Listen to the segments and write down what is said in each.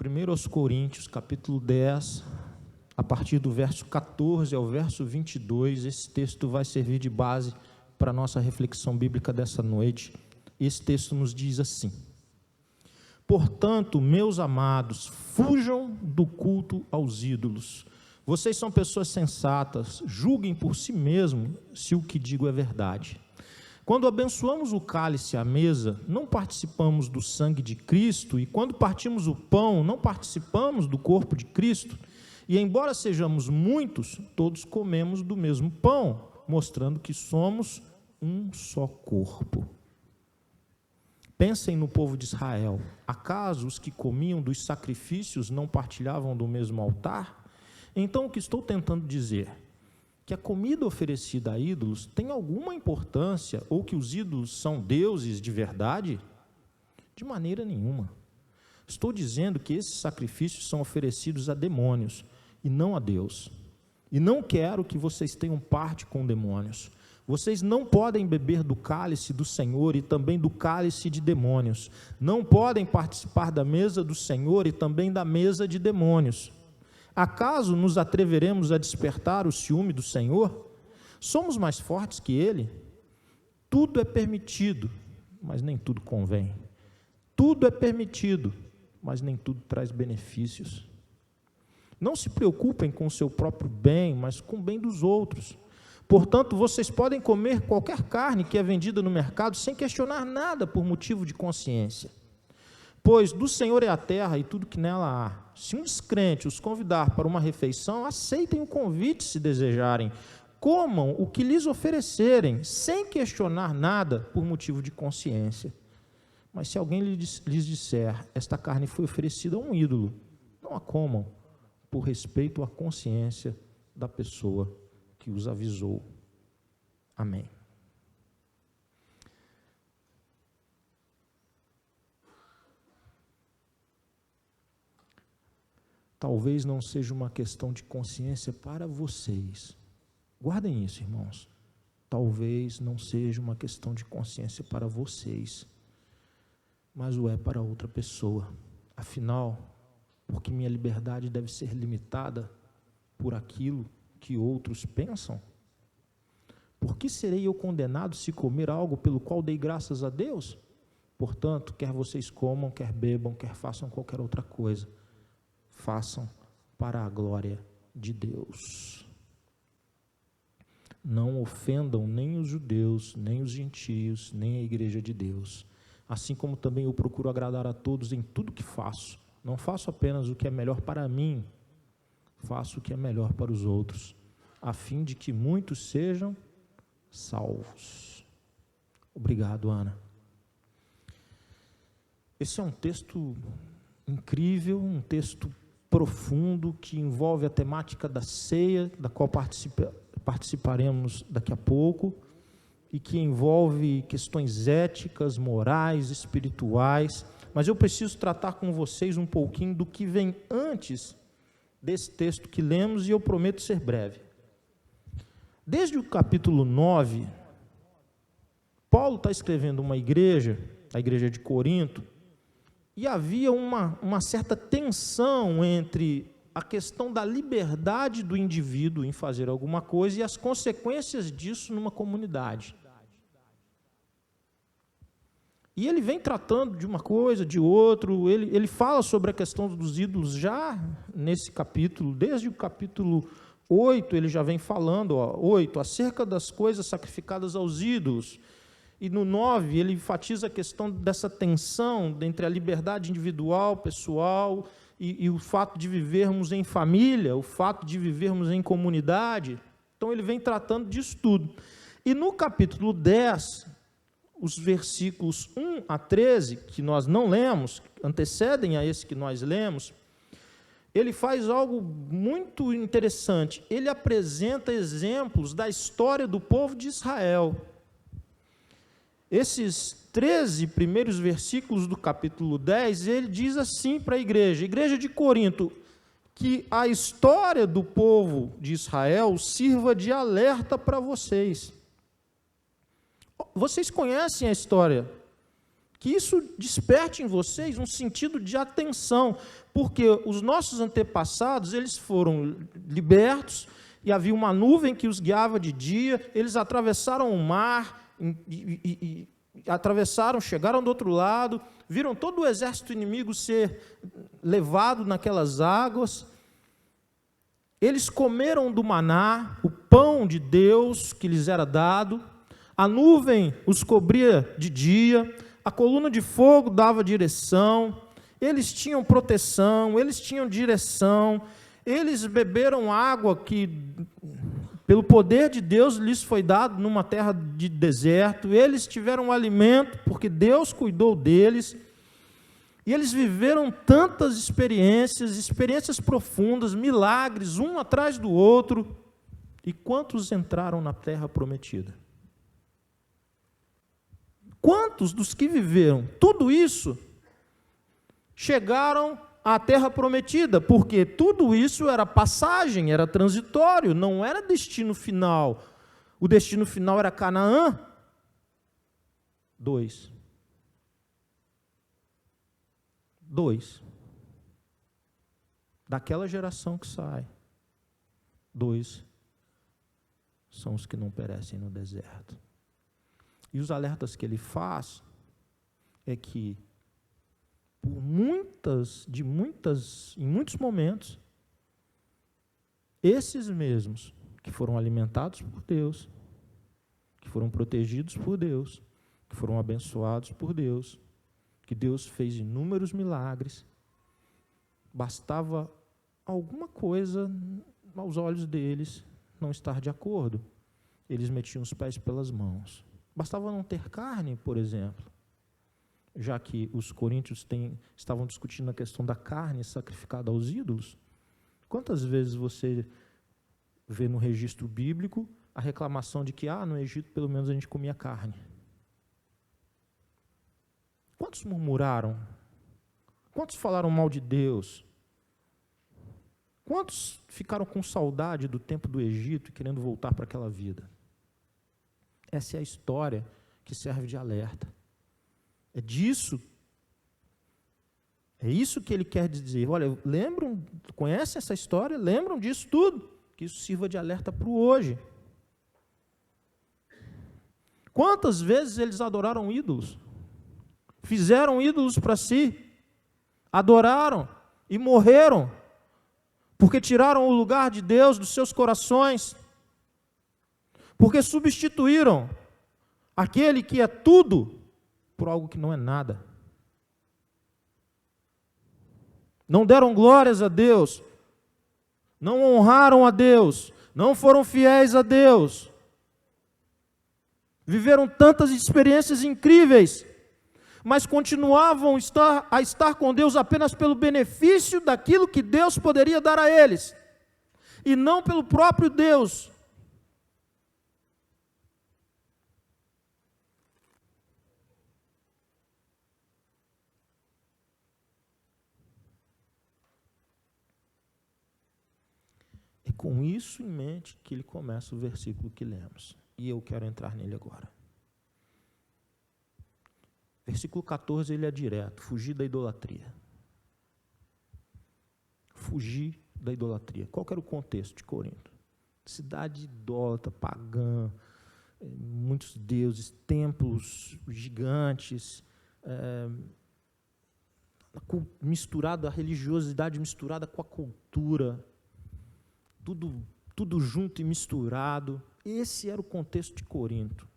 1 aos Coríntios, capítulo 10, a partir do verso 14 ao verso 22, esse texto vai servir de base para a nossa reflexão bíblica dessa noite. Esse texto nos diz assim: portanto, meus amados, fujam do culto aos ídolos. Vocês são pessoas sensatas, julguem por si mesmos se o que digo é verdade. Quando abençoamos o cálice à mesa, não participamos do sangue de Cristo, e quando partimos o pão, não participamos do corpo de Cristo. E embora sejamos muitos, todos comemos do mesmo pão, mostrando que somos um só corpo. Pensem no povo de Israel. Acaso os que comiam dos sacrifícios não partilhavam do mesmo altar? Então, o que estou tentando dizer? Que a comida oferecida a ídolos tem alguma importância, ou que os ídolos são deuses de verdade? De maneira nenhuma. Estou dizendo que esses sacrifícios são oferecidos a demônios, e não a Deus. E não quero que vocês tenham parte com demônios. Vocês não podem beber do cálice do Senhor e também do cálice de demônios. Não podem participar da mesa do Senhor e também da mesa de demônios. Acaso nos atreveremos a despertar o ciúme do Senhor? Somos mais fortes que Ele? Tudo é permitido, mas nem tudo convém. Tudo é permitido, mas nem tudo traz benefícios. Não se preocupem com o seu próprio bem, mas com o bem dos outros. Portanto, vocês podem comer qualquer carne que é vendida no mercado sem questionar nada por motivo de consciência. Pois do Senhor é a terra e tudo que nela há. Se um descrente os convidar para uma refeição, aceitem o convite se desejarem. Comam o que lhes oferecerem, sem questionar nada por motivo de consciência. Mas se alguém lhes disser, esta carne foi oferecida a um ídolo, não a comam, por respeito à consciência da pessoa que os avisou. Amém. Talvez não seja uma questão de consciência para vocês. Guardem isso, irmãos. Talvez não seja uma questão de consciência para vocês, mas o é para outra pessoa. Afinal, porque minha liberdade deve ser limitada por aquilo que outros pensam? Por que serei eu condenado se comer algo pelo qual dei graças a Deus? Portanto, quer vocês comam, quer bebam, quer façam qualquer outra coisa, façam para a glória de Deus. Não ofendam nem os judeus, nem os gentios, nem a igreja de Deus. Assim como também eu procuro agradar a todos em tudo que faço. Não faço apenas o que é melhor para mim, faço o que é melhor para os outros, a fim de que muitos sejam salvos. Obrigado, Ana. Esse é um texto incrível, um texto profundo, que envolve a temática da ceia, da qual participaremos daqui a pouco, e que envolve questões éticas, morais, espirituais, mas eu preciso tratar com vocês um pouquinho do que vem antes desse texto que lemos, e eu prometo ser breve. Desde o capítulo 9, Paulo está escrevendo uma igreja, a igreja de Corinto, e havia uma certa tensão entre a questão da liberdade do indivíduo em fazer alguma coisa e as consequências disso numa comunidade. E ele vem tratando de uma coisa, de outro, ele fala sobre a questão dos ídolos já nesse capítulo, desde o capítulo 8, ele já vem falando, 8, acerca das coisas sacrificadas aos ídolos. E no 9, ele enfatiza a questão dessa tensão entre a liberdade individual, pessoal, e o fato de vivermos em família, o fato de vivermos em comunidade. Então, ele vem tratando disso tudo. E no capítulo 10, os versículos 1 a 13, que nós não lemos, antecedem a esse que nós lemos, ele faz algo muito interessante. Ele apresenta exemplos da história do povo de Israel. Esses 13 primeiros versículos do capítulo 10, ele diz assim para a igreja de Corinto, que a história do povo de Israel sirva de alerta para vocês. Vocês conhecem a história que isso desperte em vocês um sentido de atenção, porque os nossos antepassados, eles foram libertos, e havia uma nuvem que os guiava de dia, eles atravessaram o mar, atravessaram, chegaram do outro lado, viram todo o exército inimigo ser levado naquelas águas, eles comeram do maná, o pão de Deus que lhes era dado, a nuvem os cobria de dia, a coluna de fogo dava direção, eles tinham proteção, eles tinham direção, eles beberam água que, pelo poder de Deus, lhes foi dado numa terra de deserto, eles tiveram alimento, porque Deus cuidou deles, e eles viveram tantas experiências profundas, milagres, um atrás do outro, e quantos entraram na terra prometida? Quantos dos que viveram tudo isso chegaram à terra prometida? Porque tudo isso era passagem, era transitório, não era destino final. O destino final era Canaã. 2. Daquela geração que sai, 2 são os que não perecem no deserto. E os alertas que ele faz é que em muitos momentos, esses mesmos que foram alimentados por Deus, que foram protegidos por Deus, que foram abençoados por Deus, que Deus fez inúmeros milagres, bastava alguma coisa aos olhos deles não estar de acordo. Eles metiam os pés pelas mãos. Bastava não ter carne, por exemplo, já que os coríntios estavam discutindo a questão da carne sacrificada aos ídolos. Quantas vezes você vê no registro bíblico a reclamação de que, no Egito pelo menos a gente comia carne? Quantos murmuraram? Quantos falaram mal de Deus? Quantos ficaram com saudade do tempo do Egito e querendo voltar para aquela vida? Essa é a história que serve de alerta. É isso que ele quer dizer. Olha, conhecem essa história? Lembram disso tudo? Que isso sirva de alerta para o hoje. Quantas vezes eles adoraram ídolos? Fizeram ídolos para si, adoraram e morreram, porque tiraram o lugar de Deus dos seus corações, porque substituíram aquele que é tudo por algo que não é nada. Não deram glórias a Deus, não honraram a Deus, não foram fiéis a Deus. Viveram tantas experiências incríveis, mas continuavam a estar com Deus apenas pelo benefício daquilo que Deus poderia dar a eles, e não pelo próprio Deus. É com isso em mente que ele começa o versículo que lemos, e eu quero entrar nele agora. Versículo 14, ele é direto: fugir da idolatria. Fugir da idolatria. Qual que era o contexto de Corinto? Cidade idólatra, pagã, muitos deuses, templos gigantes, misturado, a religiosidade misturada com a cultura, tudo junto e misturado. Esse era o contexto de Corinto.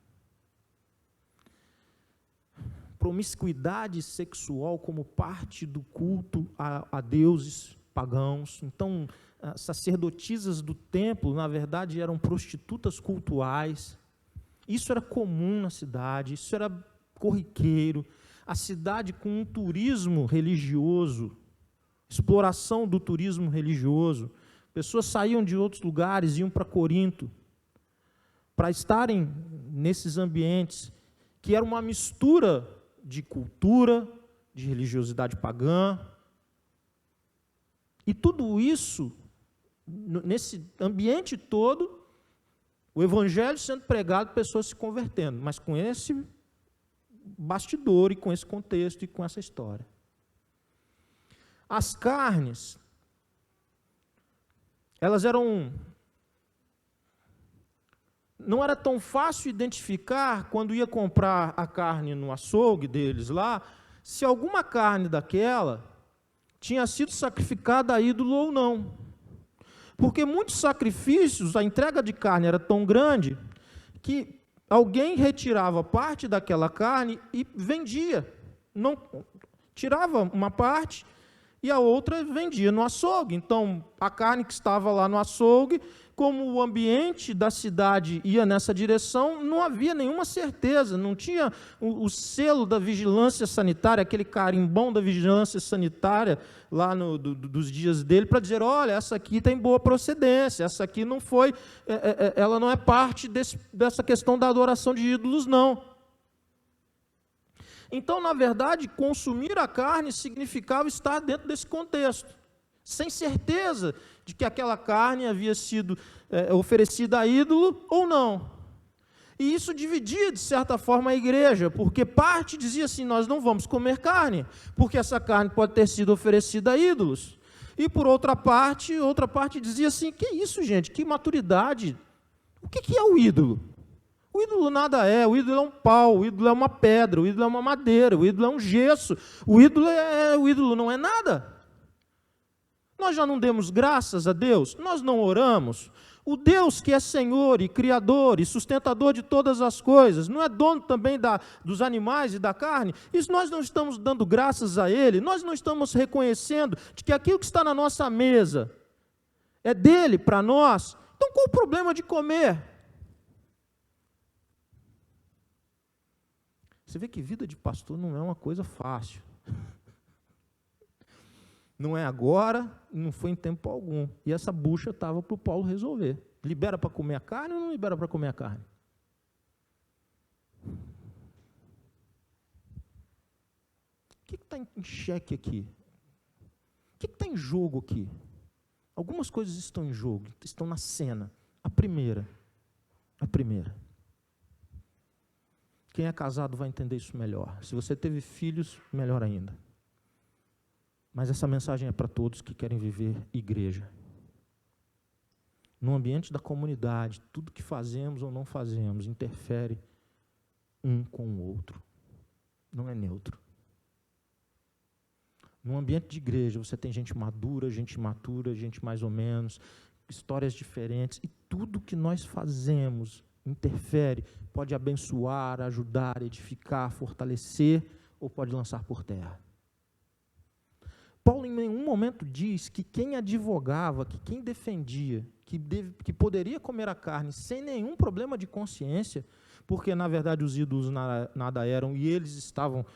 Promiscuidade sexual como parte do culto a deuses pagãos. Então, sacerdotisas do templo, na verdade, eram prostitutas cultuais. Isso era comum na cidade, isso era corriqueiro. A cidade com um turismo religioso, exploração do turismo religioso. Pessoas saíam de outros lugares, iam para Corinto, para estarem nesses ambientes, que era uma mistura de cultura, de religiosidade pagã. E tudo isso, nesse ambiente todo, o evangelho sendo pregado, pessoas se convertendo, mas com esse bastidor e com esse contexto e com essa história. As carnes, elas eram... Não era tão fácil identificar, quando ia comprar a carne no açougue deles lá, se alguma carne daquela tinha sido sacrificada a ídolo ou não. Porque muitos sacrifícios, a entrega de carne era tão grande, que alguém retirava parte daquela carne e vendia. Não, tirava uma parte e a outra vendia no açougue. Então, a carne que estava lá no açougue, como o ambiente da cidade ia nessa direção, não havia nenhuma certeza, não tinha o selo da vigilância sanitária, aquele carimbão da vigilância sanitária lá dos dias dele, para dizer, olha, essa aqui tem boa procedência, essa aqui não foi, ela não é parte dessa questão da adoração de ídolos, não. Então, na verdade, consumir a carne significava estar dentro desse contexto, sem certeza de que aquela carne havia sido oferecida a ídolo ou não. E isso dividia, de certa forma, a igreja, porque parte dizia assim, nós não vamos comer carne, porque essa carne pode ter sido oferecida a ídolos. E por outra parte dizia assim, que isso, gente, que maturidade, o que é o ídolo? O ídolo nada é, o ídolo é um pau, o ídolo é uma pedra, o ídolo é uma madeira, o ídolo é um gesso, o ídolo não é nada. Nós já não demos graças a Deus? Nós não oramos? O Deus que é Senhor e Criador e sustentador de todas as coisas, não é dono também dos animais e da carne? Isso nós não estamos dando graças a Ele? Nós não estamos reconhecendo de que aquilo que está na nossa mesa é dele para nós? Então qual o problema de comer? Você vê que vida de pastor não é uma coisa fácil. Não é agora, não foi em tempo algum. E essa bucha estava para o Paulo resolver. Libera para comer a carne ou não libera para comer a carne? O que está em xeque aqui? O que está em jogo aqui? Algumas coisas estão em jogo, estão na cena. A primeira. Quem é casado vai entender isso melhor. Se você teve filhos, melhor ainda. Mas essa mensagem é para todos que querem viver igreja. No ambiente da comunidade, tudo que fazemos ou não fazemos interfere um com o outro. Não é neutro. No ambiente de igreja, você tem gente madura, gente imatura, gente mais ou menos, histórias diferentes, e tudo que nós fazemos interfere, pode abençoar, ajudar, edificar, fortalecer, ou pode lançar por terra. Paulo em nenhum momento diz que quem advogava, que quem defendia, que poderia comer a carne sem nenhum problema de consciência, porque na verdade os ídolos nada eram e eles estavam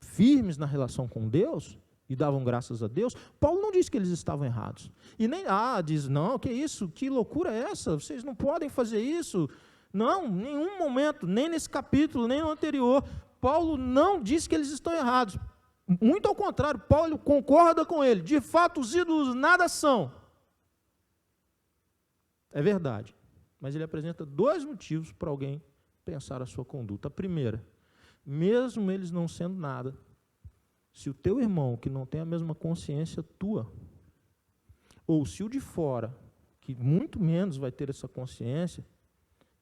firmes na relação com Deus e davam graças a Deus, Paulo não diz que eles estavam errados. E nem, diz, não, que isso, que loucura é essa? Vocês não podem fazer isso. Não, em nenhum momento, nem nesse capítulo, nem no anterior, Paulo não diz que eles estão errados. Muito ao contrário, Paulo concorda com ele. De fato, os ídolos nada são. É verdade. Mas ele apresenta dois motivos para alguém pensar a sua conduta. A primeira, mesmo eles não sendo nada, se o teu irmão, que não tem a mesma consciência tua, ou se o de fora, que muito menos vai ter essa consciência,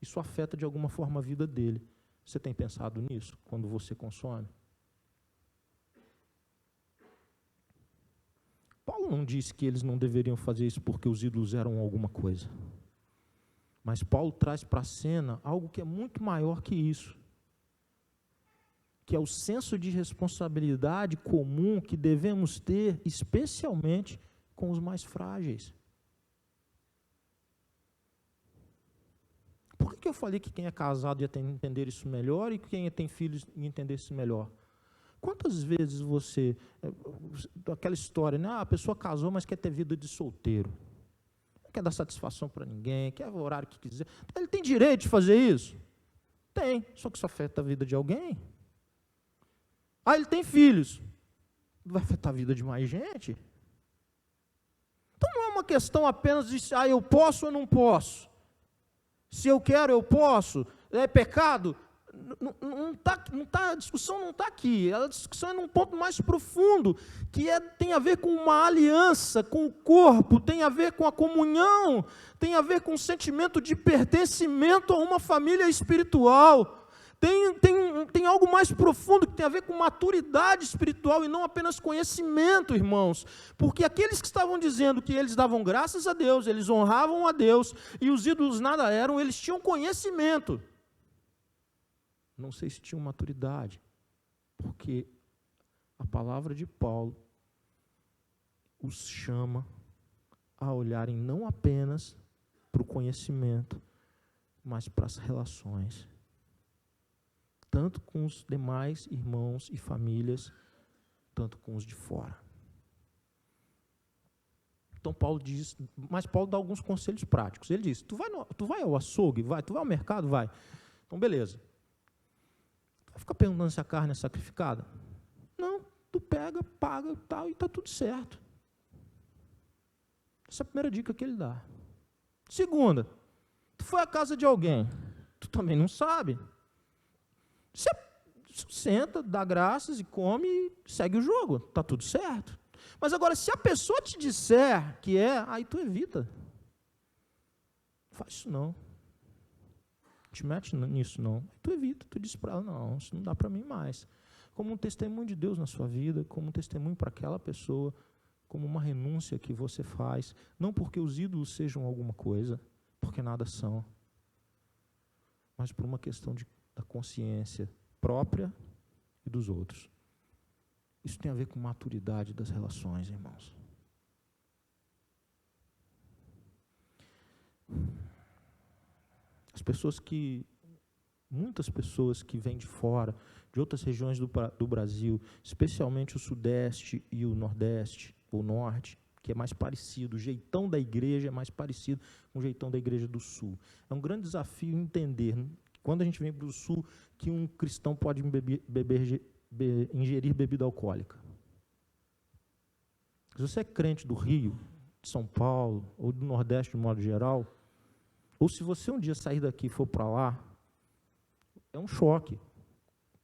isso afeta de alguma forma a vida dele. Você tem pensado nisso quando você consome? Paulo não disse que eles não deveriam fazer isso porque os ídolos eram alguma coisa. Mas Paulo traz para a cena algo que é muito maior que isso, que é o senso de responsabilidade comum que devemos ter, especialmente com os mais frágeis. Por que eu falei que quem é casado ia entender isso melhor e quem tem filhos ia entender isso melhor? Quantas vezes você, aquela história, né? A pessoa casou, mas quer ter vida de solteiro. Não quer dar satisfação para ninguém, quer o horário que quiser. Ele tem direito de fazer isso? Tem, só que isso afeta a vida de alguém. Ele tem filhos. Vai afetar a vida de mais gente? Então não é uma questão apenas de eu posso ou não posso. Se eu quero, eu posso. É pecado? a discussão não está aqui, a discussão é num ponto mais profundo, que tem a ver com uma aliança com o corpo, tem a ver com a comunhão, tem a ver com o sentimento de pertencimento a uma família espiritual. Tem algo mais profundo que tem a ver com maturidade espiritual e não apenas conhecimento, irmãos. Porque aqueles que estavam dizendo que eles davam graças a Deus, eles honravam a Deus e os ídolos nada eram, eles tinham conhecimento. Não sei se tinham maturidade, porque a palavra de Paulo os chama a olharem não apenas para o conhecimento, mas para as relações. Tanto com os demais irmãos e famílias, tanto com os de fora. Então Paulo diz, mas Paulo dá alguns conselhos práticos. Ele diz, tu vai ao açougue? Vai. Tu vai ao mercado? Vai. Então beleza. Tu vai ficar perguntando se a carne é sacrificada? Não, tu pega, paga tal, e está tudo certo. Essa é a primeira dica que ele dá. Segunda, tu foi à casa de alguém, tu também não sabe. Você senta, dá graças e come e segue o jogo. Está tudo certo. Mas agora, se a pessoa te disser que aí tu evita. Não faz isso não. Não te mete nisso não. Aí tu evita, tu diz para ela, não, isso não dá para mim mais. Como um testemunho de Deus na sua vida, como um testemunho para aquela pessoa, como uma renúncia que você faz. Não porque os ídolos sejam alguma coisa, porque nada são. Mas por uma questão da consciência própria e dos outros. Isso tem a ver com maturidade das relações, irmãos. Muitas pessoas que vêm de fora, de outras regiões do Brasil, especialmente o Sudeste e o Nordeste, ou Norte, que é mais parecido, o jeitão da igreja é mais parecido com o jeitão da igreja do Sul. É um grande desafio entender, quando a gente vem para o Sul, que um cristão pode ingerir bebida alcoólica. Se você é crente do Rio, de São Paulo, ou do Nordeste de modo geral, ou se você um dia sair daqui e for para lá, é um choque.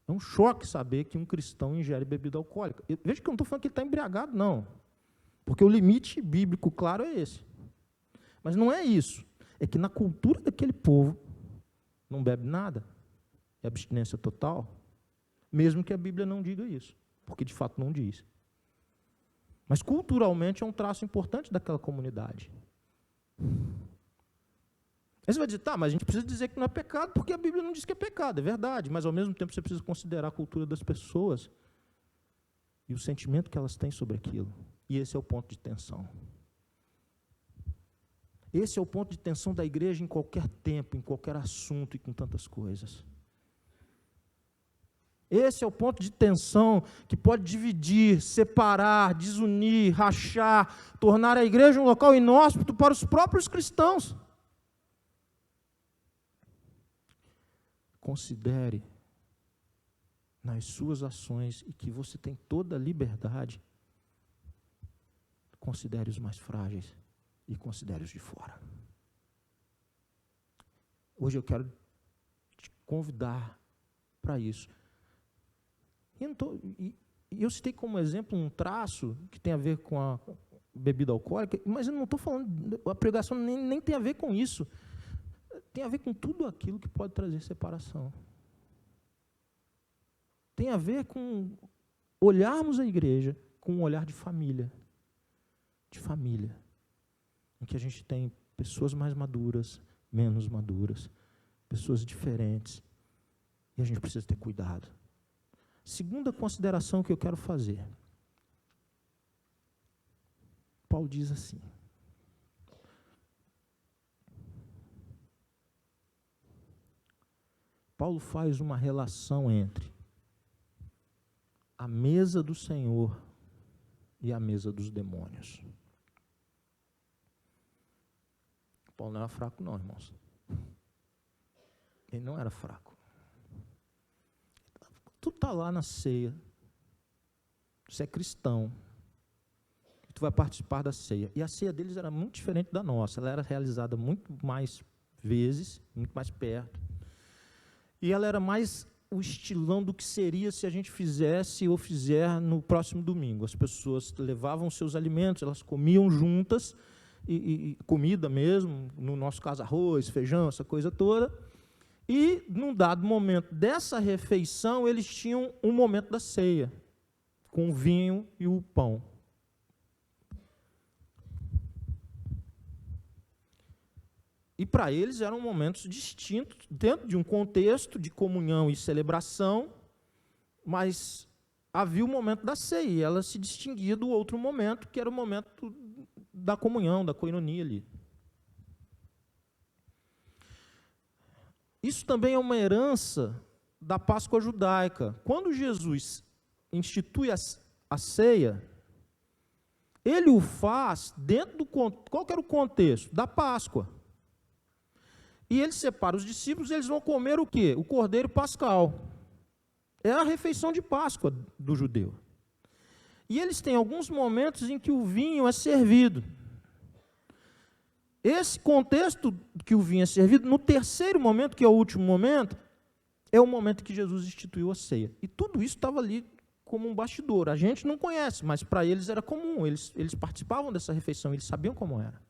É um choque saber que um cristão ingere bebida alcoólica. Veja que eu não estou falando que ele está embriagado, não. Porque o limite bíblico claro é esse. Mas não é isso. É que na cultura daquele povo, não bebe nada, é abstinência total, mesmo que a Bíblia não diga isso, porque de fato não diz. Mas culturalmente é um traço importante daquela comunidade. Aí você vai dizer, mas a gente precisa dizer que não é pecado, porque a Bíblia não diz que é pecado, é verdade, mas ao mesmo tempo você precisa considerar a cultura das pessoas e o sentimento que elas têm sobre aquilo. E esse é o ponto de tensão. Esse é o ponto de tensão da igreja em qualquer tempo, em qualquer assunto e com tantas coisas. Esse é o ponto de tensão que pode dividir, separar, desunir, rachar, tornar a igreja um local inóspito para os próprios cristãos. Considere nas suas ações e que você tem toda a liberdade. Considere os mais frágeis e considere os de fora. Hoje eu quero te convidar para isso. Eu citei como exemplo um traço que tem a ver com a bebida alcoólica, mas eu não estou falando, a pregação nem tem a ver com isso. Tem a ver com tudo aquilo que pode trazer separação. Tem a ver com olharmos a igreja com um olhar de família. Em que a gente tem pessoas mais maduras, menos maduras, pessoas diferentes, e a gente precisa ter cuidado. Segunda consideração que eu quero fazer. Paulo diz assim: Paulo faz uma relação entre a mesa do Senhor e a mesa dos demônios. Paulo não era fraco não, irmãos. Ele não era fraco. Tu está lá na ceia, você é cristão, tu vai participar da ceia. E a ceia deles era muito diferente da nossa, ela era realizada muito mais vezes, muito mais perto. E ela era mais o estilão do que seria se a gente fizesse ou fizer no próximo domingo. As pessoas levavam seus alimentos, elas comiam juntas, e comida mesmo, no nosso caso arroz, feijão, essa coisa toda. E, num dado momento dessa refeição, eles tinham um momento da ceia, com o vinho e o pão. E para eles eram momentos distintos, dentro de um contexto de comunhão e celebração, mas havia o momento da ceia, e ela se distinguia do outro momento, que era o momento da comunhão, da koinonia ali. Isso também é uma herança da Páscoa judaica. Quando Jesus institui a ceia, ele o faz dentro do... Qual que era o contexto? Da Páscoa. E ele separa os discípulos, eles vão comer o quê? O cordeiro pascal. É a refeição de Páscoa do judeu. E eles têm alguns momentos em que o vinho é servido. Esse contexto que o vinho é servido, no terceiro momento, que é o último momento, é o momento que Jesus instituiu a ceia. E tudo isso estava ali como um bastidor. A gente não conhece, mas para eles era comum. Eles participavam dessa refeição, eles sabiam como era.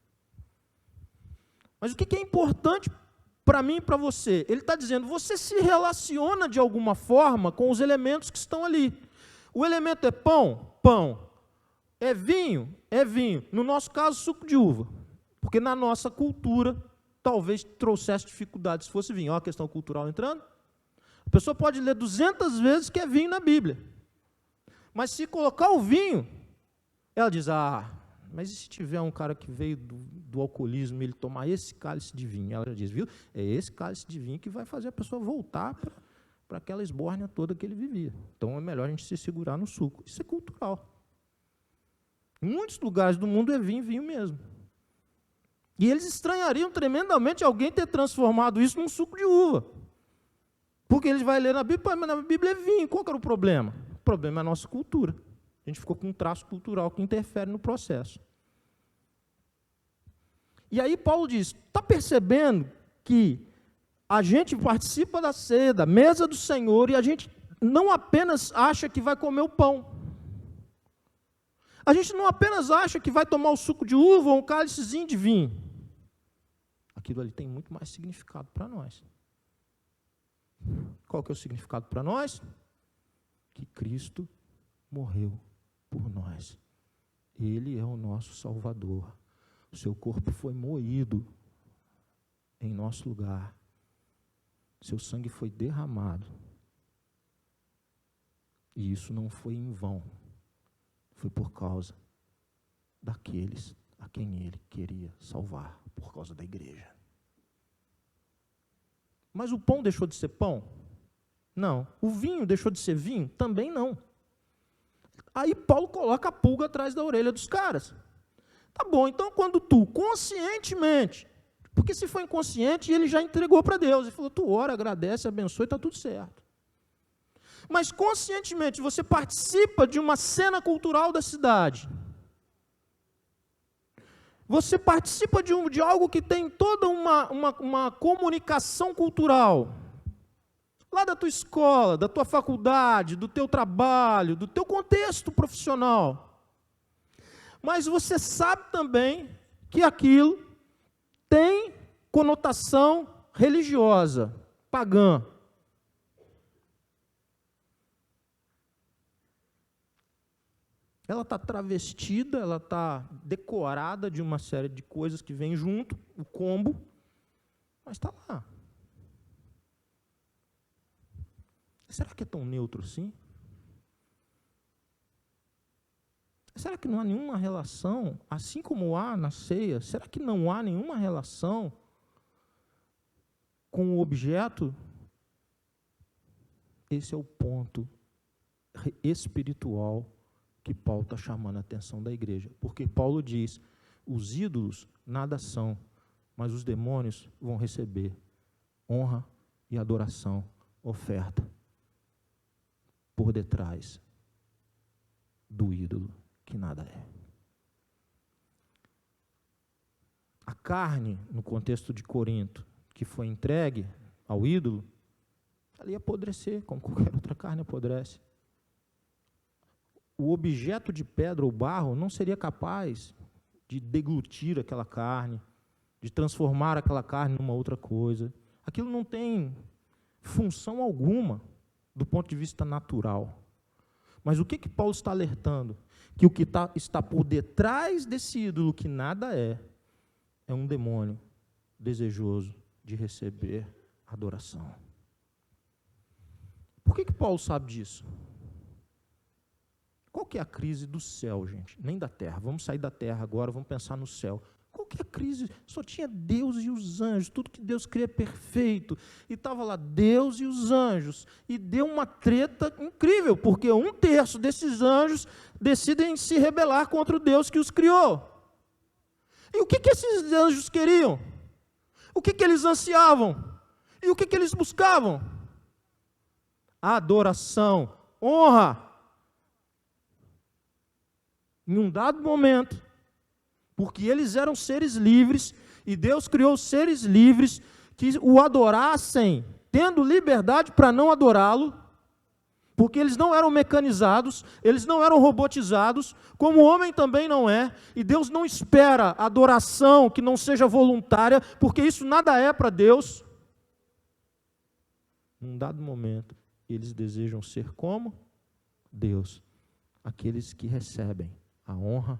Mas o que é importante para mim e para você? Ele está dizendo, você se relaciona de alguma forma com os elementos que estão ali. O elemento é pão? Pão. É vinho? É vinho. No nosso caso, suco de uva. Porque na nossa cultura, talvez trouxesse dificuldade se fosse vinho. Olha a questão cultural entrando. A pessoa pode ler 200 vezes que é vinho na Bíblia. Mas se colocar o vinho, ela diz, mas e se tiver um cara que veio do alcoolismo, ele tomar esse cálice de vinho? Ela diz, viu, é esse cálice de vinho que vai fazer a pessoa voltar para aquela esbórnia toda que ele vivia. Então é melhor a gente se segurar no suco. Isso é cultural. Em muitos lugares do mundo é vinho mesmo. E eles estranhariam tremendamente alguém ter transformado isso num suco de uva. Porque eles vão ler na Bíblia, mas na Bíblia é vinho. Qual que era o problema? O problema é a nossa cultura. A gente ficou com um traço cultural que interfere no processo. E aí Paulo diz, está percebendo que a gente participa da ceia, da mesa do Senhor, e a gente não apenas acha que vai comer o pão. A gente não apenas acha que vai tomar o suco de uva ou um cálicezinho de vinho. Aquilo ali tem muito mais significado para nós. Qual que é o significado para nós? Que Cristo morreu por nós. Ele é o nosso Salvador. O seu corpo foi moído em nosso lugar. Seu sangue foi derramado. E isso não foi em vão. Foi por causa daqueles a quem ele queria salvar, por causa da igreja. Mas o pão deixou de ser pão? Não. O vinho deixou de ser vinho? Também não. Aí Paulo coloca a pulga atrás da orelha dos caras. Tá bom, então quando tu conscientemente, porque se for inconsciente, ele já entregou para Deus, ele falou, tu ora, agradece, abençoe, está tudo certo. Mas conscientemente você participa de uma cena cultural da cidade. Você participa de algo que tem toda uma comunicação cultural. Lá da tua escola, da tua faculdade, do teu trabalho, do teu contexto profissional. Mas você sabe também que aquilo tem conotação religiosa, pagã. Ela está travestida, ela está decorada de uma série de coisas que vem junto, o combo, mas está lá. Será que é tão neutro assim? Será que não há nenhuma relação, assim como há na ceia, será que não há nenhuma relação com o objeto? Esse é o ponto espiritual que Paulo está chamando a atenção da igreja. Porque Paulo diz, os ídolos nada são, mas os demônios vão receber honra e adoração, oferta, por detrás do ídolo, que nada é. A carne, no contexto de Corinto, que foi entregue ao ídolo, ela ia apodrecer, como qualquer outra carne apodrece. O objeto de pedra ou barro não seria capaz de deglutir aquela carne, de transformar aquela carne numa outra coisa. Aquilo não tem função alguma do ponto de vista natural. Mas o que Paulo está alertando? Que o que está por detrás desse ídolo, que nada é um demônio desejoso de receber adoração. Por que Paulo sabe disso? Qual que é a crise do céu, gente? Nem da terra. Vamos sair da terra agora, vamos pensar no céu. Qual que é a crise? Só tinha Deus e os anjos, tudo que Deus cria é perfeito. E estava lá Deus e os anjos. E deu uma treta incrível, porque 1/3 desses anjos decidem se rebelar contra o Deus que os criou. E o que esses anjos queriam? O que eles ansiavam? E o que eles buscavam? Adoração, honra. Em um dado momento, porque eles eram seres livres, e Deus criou seres livres que o adorassem, tendo liberdade para não adorá-lo, porque eles não eram mecanizados, eles não eram robotizados, como o homem também não é, e Deus não espera adoração que não seja voluntária, porque isso nada é para Deus. Num dado momento, eles desejam ser como Deus, aqueles que recebem a honra,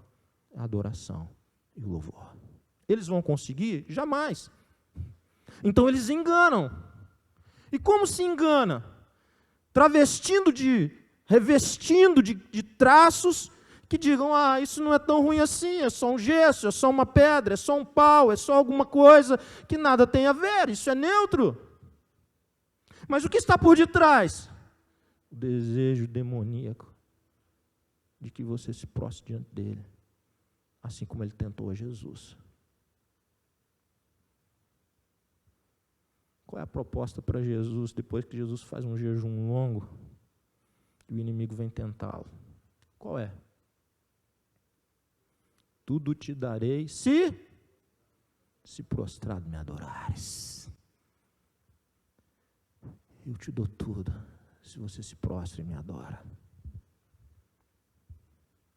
a adoração e o louvor. Eles vão conseguir? Jamais. Então eles enganam. E como se engana? Revestindo de traços que digam, isso não é tão ruim assim, é só um gesso, é só uma pedra, é só um pau, é só alguma coisa que nada tem a ver, isso é neutro. Mas o que está por detrás? O desejo demoníaco de que você se prostre diante dele, assim como ele tentou a Jesus. Qual é a proposta para Jesus, depois que Jesus faz um jejum longo, e o inimigo vem tentá-lo? Qual é? Tudo te darei se prostrado me adorares. Eu te dou tudo, se você se prostra e me adora.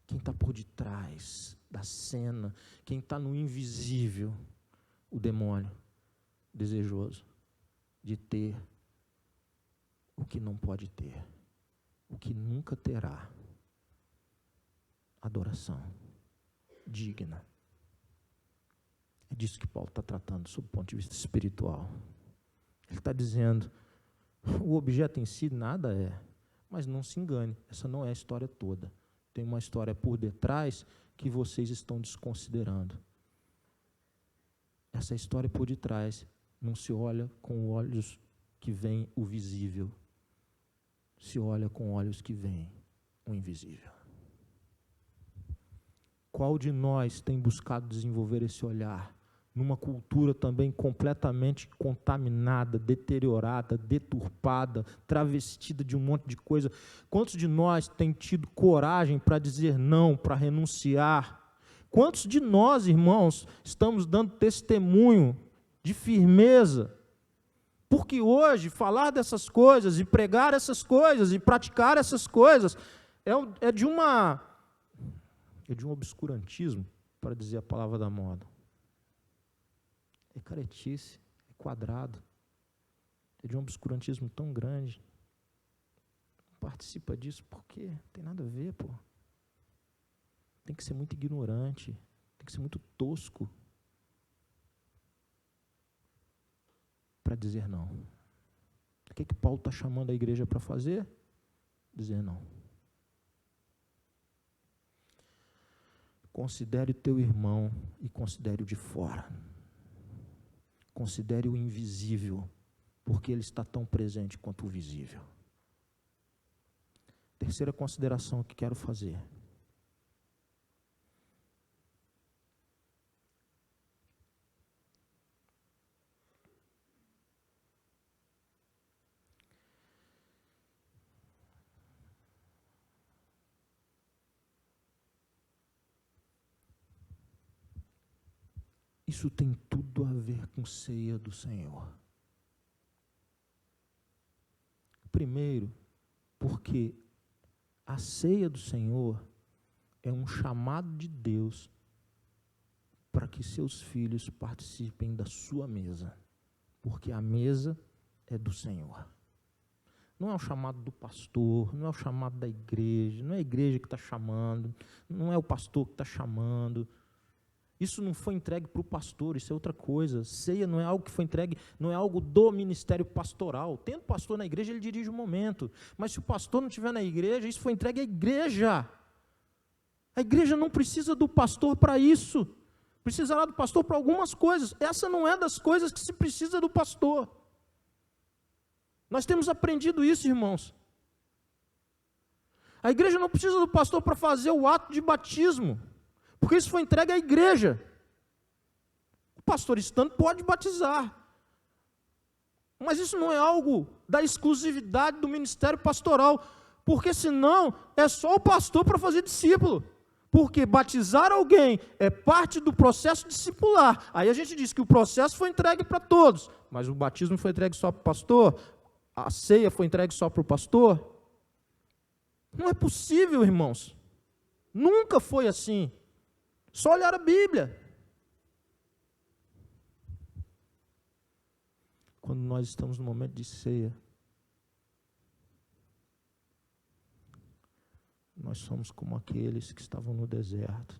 Quem está por detrás da cena, quem está no invisível, o demônio, desejoso de ter o que não pode ter, o que nunca terá, adoração digna. É disso que Paulo está tratando, sob o ponto de vista espiritual. Ele está dizendo, o objeto em si nada é, mas não se engane, essa não é a história toda. Tem uma história por detrás que vocês estão desconsiderando. Essa história por detrás não se olha com olhos que veem o visível, se olha com olhos que veem o invisível. Qual de nós tem buscado desenvolver esse olhar numa cultura também completamente contaminada, deteriorada, deturpada, travestida de um monte de coisa? Quantos de nós tem tido coragem para dizer não, para renunciar? Quantos de nós, irmãos, estamos dando testemunho de firmeza? Porque hoje, falar dessas coisas, e pregar essas coisas, e praticar essas coisas, é de um obscurantismo, para dizer a palavra da moda. É caretice, é quadrado, é de um obscurantismo tão grande. Não participa disso porque não tem nada a ver, pô. Tem que ser muito ignorante, tem que ser muito tosco para dizer não. O que Paulo está chamando a igreja para fazer? Dizer não. Considere o teu irmão e considere o de fora. Considere o invisível, porque ele está tão presente quanto o visível. Terceira consideração que quero fazer. Isso tem tudo a ver com ceia do Senhor. Primeiro, porque a ceia do Senhor é um chamado de Deus para que seus filhos participem da sua mesa, porque a mesa é do Senhor. Não é o chamado do pastor, não é o chamado da igreja, não é a igreja que está chamando, não é o pastor que está chamando. Isso não foi entregue para o pastor, isso é outra coisa. Ceia não é algo que foi entregue, não é algo do ministério pastoral. Tendo pastor na igreja, ele dirige o momento. Mas se o pastor não estiver na igreja, isso foi entregue à igreja. A igreja não precisa do pastor para isso. Precisará do pastor para algumas coisas. Essa não é das coisas que se precisa do pastor. Nós temos aprendido isso, irmãos. A igreja não precisa do pastor para fazer o ato de batismo, porque isso foi entregue à igreja. O pastor estando pode batizar, mas isso não é algo da exclusividade do ministério pastoral, porque senão é só o pastor para fazer discípulo, porque batizar alguém é parte do processo discipular. Aí a gente diz que o processo foi entregue para todos, mas o batismo foi entregue só para o pastor, a ceia foi entregue só para o pastor. Não é possível, irmãos, nunca foi assim. Só olhar a Bíblia. Quando nós estamos no momento de ceia, nós somos como aqueles que estavam no deserto.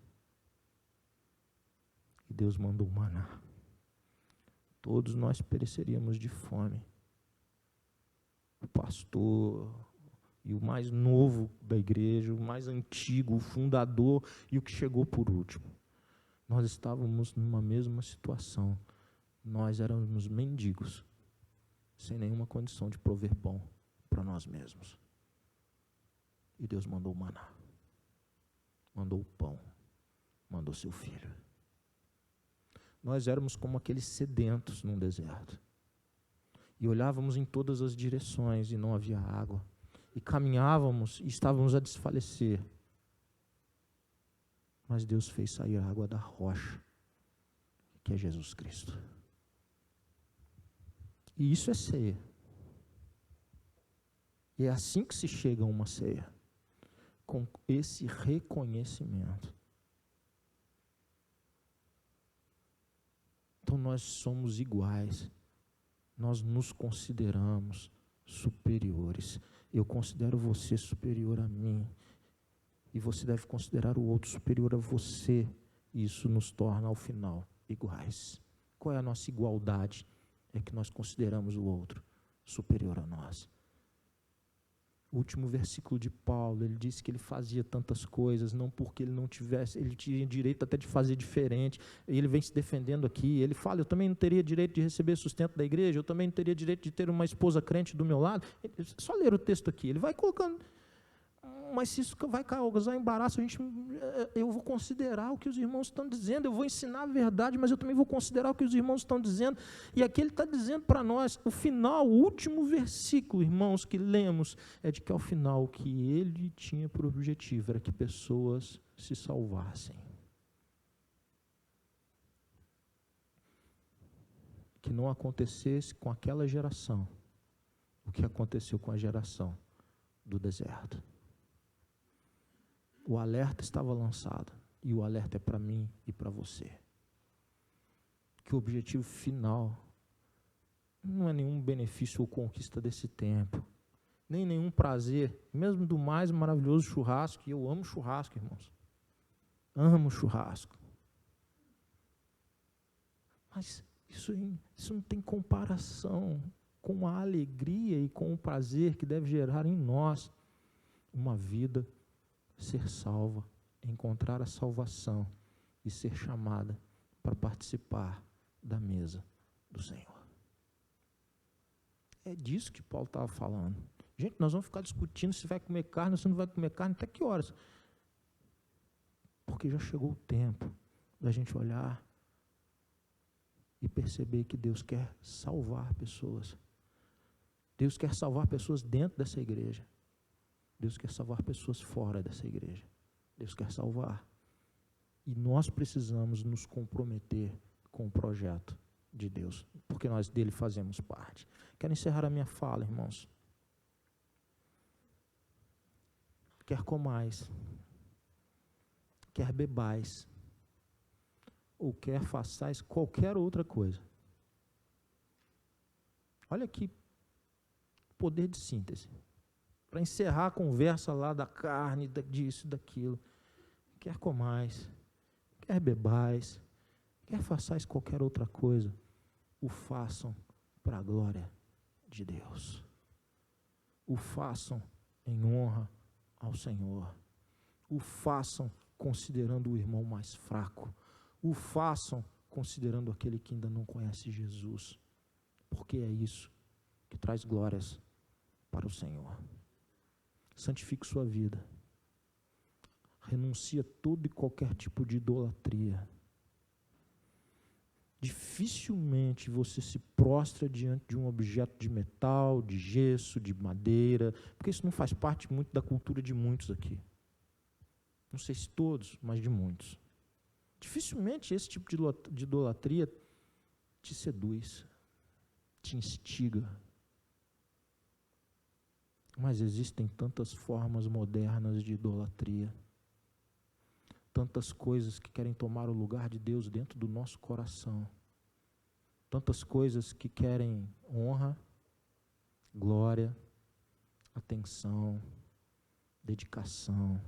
E Deus mandou maná. Todos nós pereceríamos de fome. O pastor e o mais novo da igreja, o mais antigo, o fundador e o que chegou por último. Nós estávamos numa mesma situação. Nós éramos mendigos, sem nenhuma condição de prover pão para nós mesmos. E Deus mandou o maná, mandou o pão, mandou seu filho. Nós éramos como aqueles sedentos num deserto. E olhávamos em todas as direções e não havia água. E caminhávamos e estávamos a desfalecer. Mas Deus fez sair a água da rocha, que é Jesus Cristo. E isso é ceia. E é assim que se chega a uma ceia, com esse reconhecimento. Então nós somos iguais, nós nos consideramos superiores. Eu considero você superior a mim, e você deve considerar o outro superior a você, e isso nos torna, ao final, iguais. Qual é a nossa igualdade? É que nós consideramos o outro superior a nós. O último versículo de Paulo, ele disse que ele fazia tantas coisas, não porque ele não tivesse, ele tinha direito até de fazer diferente, e ele vem se defendendo aqui, ele fala, eu também não teria direito de receber sustento da igreja, eu também não teria direito de ter uma esposa crente do meu lado. Só ler o texto aqui, ele vai colocando, mas se isso vai causar embaraço, eu vou considerar o que os irmãos estão dizendo, eu vou ensinar a verdade, mas eu também vou considerar o que os irmãos estão dizendo, e aqui ele está dizendo para nós, o final, o último versículo, irmãos, que lemos, é de que ao final o que ele tinha por objetivo era que pessoas se salvassem. Que não acontecesse com aquela geração o que aconteceu com a geração do deserto. O alerta estava lançado, e o alerta é para mim e para você. Que o objetivo final não é nenhum benefício ou conquista desse tempo, nem nenhum prazer, mesmo do mais maravilhoso churrasco, e eu amo churrasco, irmãos. Amo churrasco. Mas isso não tem comparação com a alegria e com o prazer que deve gerar em nós uma vida, ser salva, encontrar a salvação e ser chamada para participar da mesa do Senhor. É disso que Paulo estava falando. Gente, nós vamos ficar discutindo se vai comer carne ou se não vai comer carne, até que horas? Porque já chegou o tempo da gente olhar e perceber que Deus quer salvar pessoas. Deus quer salvar pessoas dentro dessa igreja. Deus quer salvar pessoas fora dessa igreja. Deus quer salvar. E nós precisamos nos comprometer com o projeto de Deus, porque nós dele fazemos parte. Quero encerrar a minha fala, irmãos, quer comais, quer bebais, ou quer façais qualquer outra coisa. Olha que poder de síntese. Para encerrar a conversa lá da carne, disso, daquilo. Quer comais, quer bebais, quer façais qualquer outra coisa, o façam para a glória de Deus. O façam em honra ao Senhor. O façam considerando o irmão mais fraco. O façam considerando aquele que ainda não conhece Jesus. Porque é isso que traz glórias para o Senhor. Santifique sua vida. Renuncie a todo e qualquer tipo de idolatria. Dificilmente você se prostra diante de um objeto de metal, de gesso, de madeira, porque isso não faz parte muito da cultura de muitos aqui. Não sei se todos, mas de muitos. Dificilmente esse tipo de idolatria te seduz, te instiga. Mas existem tantas formas modernas de idolatria. Tantas coisas que querem tomar o lugar de Deus dentro do nosso coração. Tantas coisas que querem honra, glória, atenção, dedicação.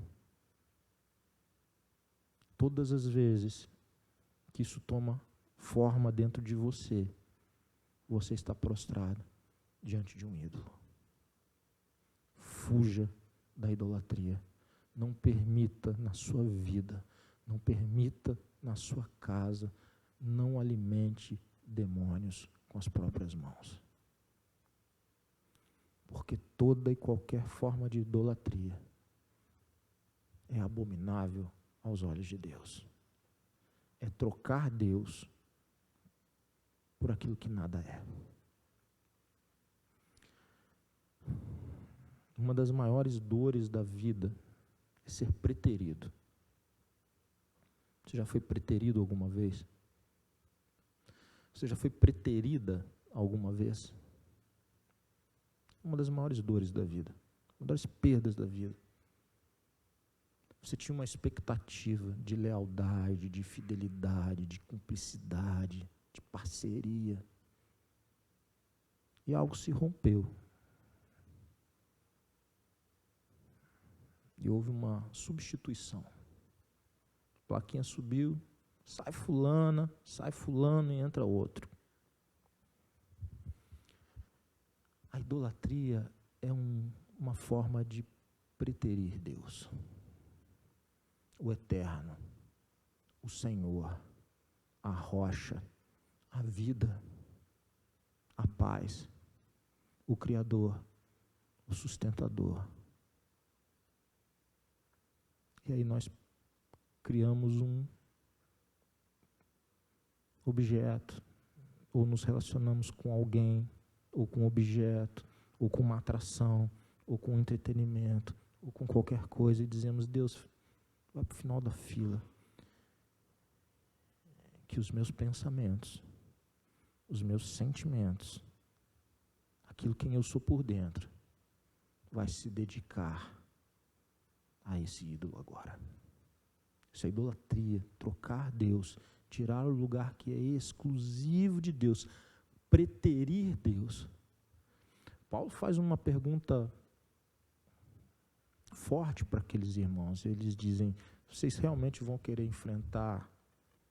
Todas as vezes que isso toma forma dentro de você, você está prostrado diante de um ídolo. Fuja da idolatria. Não permita na sua vida, não permita na sua casa, não alimente demônios com as próprias mãos. Porque toda e qualquer forma de idolatria é abominável aos olhos de Deus. É trocar Deus por aquilo que nada é. Uma das maiores dores da vida é ser preterido. Você já foi preterido alguma vez? Você já foi preterida alguma vez? Uma das maiores dores da vida, uma das perdas da vida. Você tinha uma expectativa de lealdade, de fidelidade, de cumplicidade, de parceria. E algo se rompeu. E houve uma substituição. A plaquinha subiu, sai fulano e entra outro. A idolatria é uma forma de preterir Deus. O eterno, o Senhor, a rocha, a vida, a paz, o Criador, o sustentador. E aí nós criamos um objeto, ou nos relacionamos com alguém, ou com um objeto, ou com uma atração, ou com um entretenimento, ou com qualquer coisa, e dizemos: Deus, vai para o final da fila. Que os meus pensamentos, os meus sentimentos, aquilo quem eu sou por dentro, vai se dedicar a esse ídolo agora. Isso é idolatria, trocar Deus, tirar o lugar que é exclusivo de Deus, preterir Deus. Paulo faz uma pergunta forte para aqueles irmãos. Eles dizem: vocês realmente vão querer enfrentar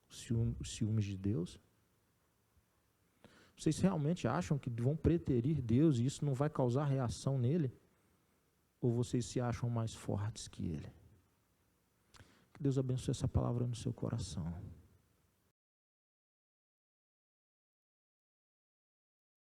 os ciúmes de Deus? Vocês realmente acham que vão preterir Deus e isso não vai causar reação nele? Ou vocês se acham mais fortes que ele? Que Deus abençoe essa palavra no seu coração.